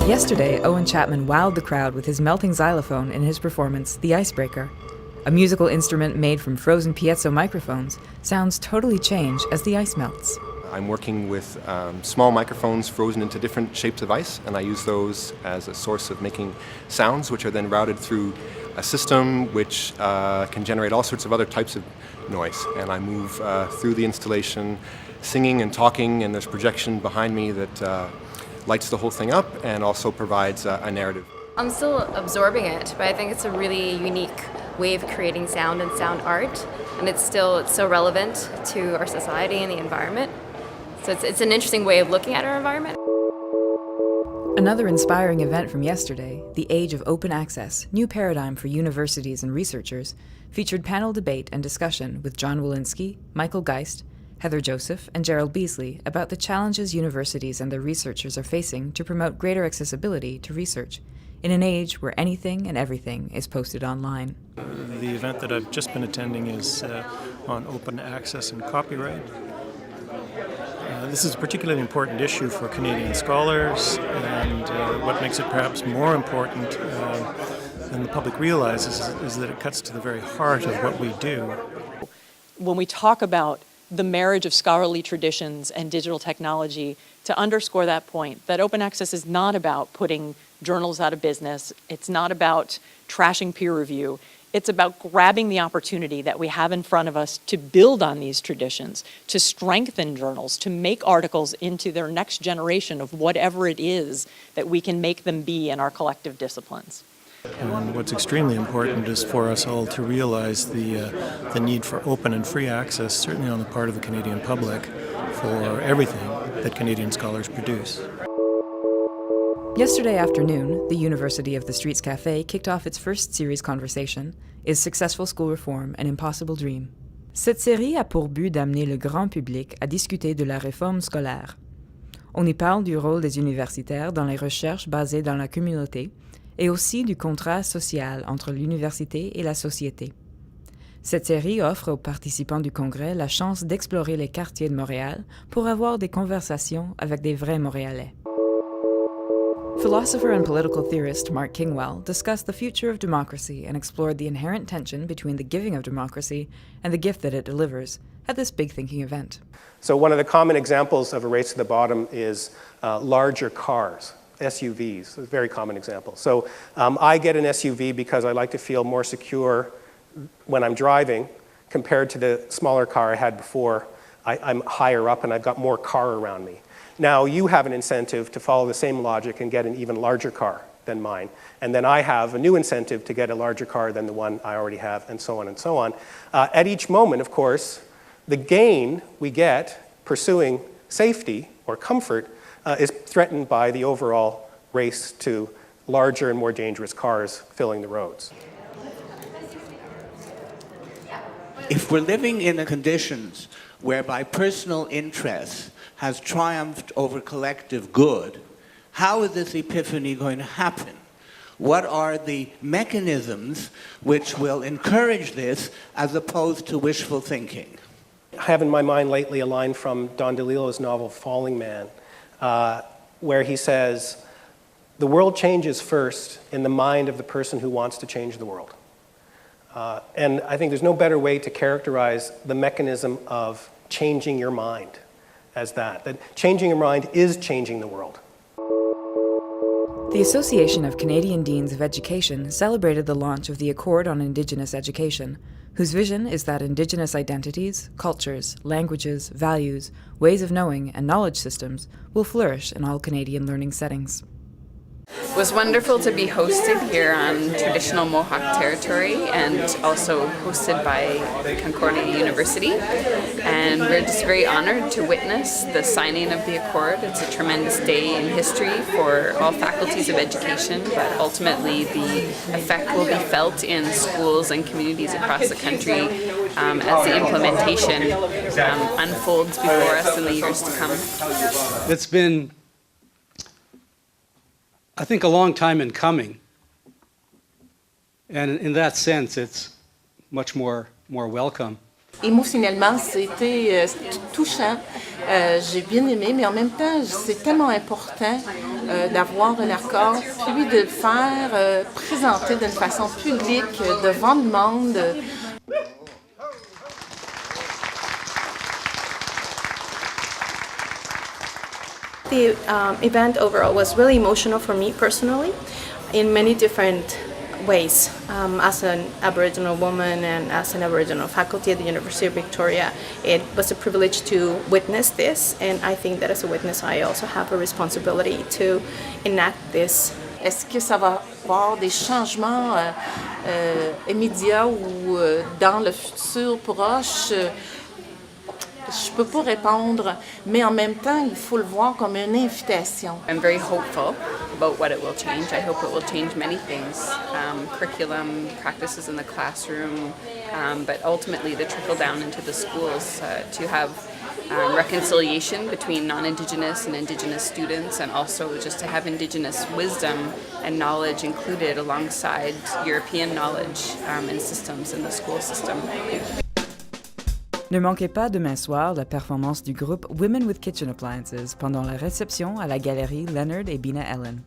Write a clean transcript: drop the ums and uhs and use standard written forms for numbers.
Yesterday, Owen Chapman wowed the crowd with his melting xylophone in his performance, The Icebreaker. A musical instrument made from frozen piezo microphones sounds totally changed as the ice melts. I'm working with small microphones frozen into different shapes of ice, and I use those as a source of making sounds, which are then routed through a system which can generate all sorts of other types of noise. And I move through the installation singing and talking, and there's projection behind me that lights the whole thing up and also provides a narrative. I'm still absorbing it, but I think it's a really unique way of creating sound and sound art, and it's so relevant to our society and the environment. So it's an interesting way of looking at our environment. Another inspiring event from yesterday, the Age of Open Access, New Paradigm for Universities and Researchers, featured panel debate and discussion with John Willinsky, Michael Geist, Heather Joseph, and Gerald Beasley about the challenges universities and their researchers are facing to promote greater accessibility to research in an age where anything and everything is posted online. The event that I've just been attending is on open access and copyright. This is a particularly important issue for Canadian scholars, and what makes it perhaps more important than the public realizes is that it cuts to the very heart of what we do. When we talk about the marriage of scholarly traditions and digital technology, to underscore that point, that open access is not about putting journals out of business, it's not about trashing peer review, it's about grabbing the opportunity that we have in front of us to build on these traditions, to strengthen journals, to make articles into their next generation of whatever it is that we can make them be in our collective disciplines. And what's extremely important is for us all to realize the need for open and free access, certainly on the part of the Canadian public, for everything that Canadian scholars produce. Yesterday afternoon, the University of the Streets Café kicked off its first series conversation, Is Successful School Reform an Impossible Dream? Cette série a pour but d'amener le grand public à discuter de la réforme scolaire. On y parle du rôle des universitaires dans les recherches basées dans la communauté et aussi du contrat social entre l'université et la société. Cette série offre aux participants du congrès la chance d'explorer les quartiers de Montréal pour avoir des conversations avec des vrais Montréalais. Philosopher and political theorist Mark Kingwell discussed the future of democracy and explored the inherent tension between the giving of democracy and the gift that it delivers at this big thinking event. So one of the common examples of a race to the bottom is larger cars, SUVs, a very common example. So I get an SUV because I like to feel more secure when I'm driving compared to the smaller car I had before. I'm higher up and I've got more car around me. Now you have an incentive to follow the same logic and get an even larger car than mine. And then I have a new incentive to get a larger car than the one I already have, and so on and so on. At each moment, of course, the gain we get pursuing safety or comfort is threatened by the overall race to larger and more dangerous cars filling the roads. If we're living in the conditions whereby personal interest has triumphed over collective good, how is this epiphany going to happen? What are the mechanisms which will encourage this as opposed to wishful thinking? I have in my mind lately a line from Don DeLillo's novel Falling Man, where he says, "The world changes first in the mind of the person who wants to change the world." And I think there's no better way to characterize the mechanism of changing your mind as that changing your mind is changing the world. The Association of Canadian Deans of Education celebrated the launch of the Accord on Indigenous Education, whose vision is that Indigenous identities, cultures, languages, values, ways of knowing, and knowledge systems will flourish in all Canadian learning settings. It was wonderful to be hosted here on traditional Mohawk territory and also hosted by Concordia University. And we're just very honored to witness the signing of the Accord. It's a tremendous day in history for all faculties of education, but ultimately the effect will be felt in schools and communities across the country as the implementation unfolds before us in the years to come. It's been, I think, a long time in coming, and in that sense it's much more welcome. Émotionnellement, c'était touchant. J'ai bien aimé, mais en même temps, c'est tellement important d'avoir un accord, puis de le faire présenter d'une façon publique, devant le monde. The event overall was really emotional for me personally in many different ways. As an Aboriginal woman and as an Aboriginal faculty at the University of Victoria, it was a privilege to witness this, and I think that as a witness I also have a responsibility to enact this. Est-ce que ça va avoir des changements immédiats ou dans le futur proche? Je peux pas répondre, mais en même temps, il faut le voir comme une invitation. I'm very hopeful about what it will change. I hope it will change many things, curriculum, practices in the classroom, but ultimately to trickle down into the schools to have reconciliation between non-Indigenous and Indigenous students, and also just to have Indigenous wisdom and knowledge included alongside European knowledge and systems in the school system. Ne manquez pas demain soir la performance du groupe Women with Kitchen Appliances pendant la réception à la galerie Leonard et Bina Ellen.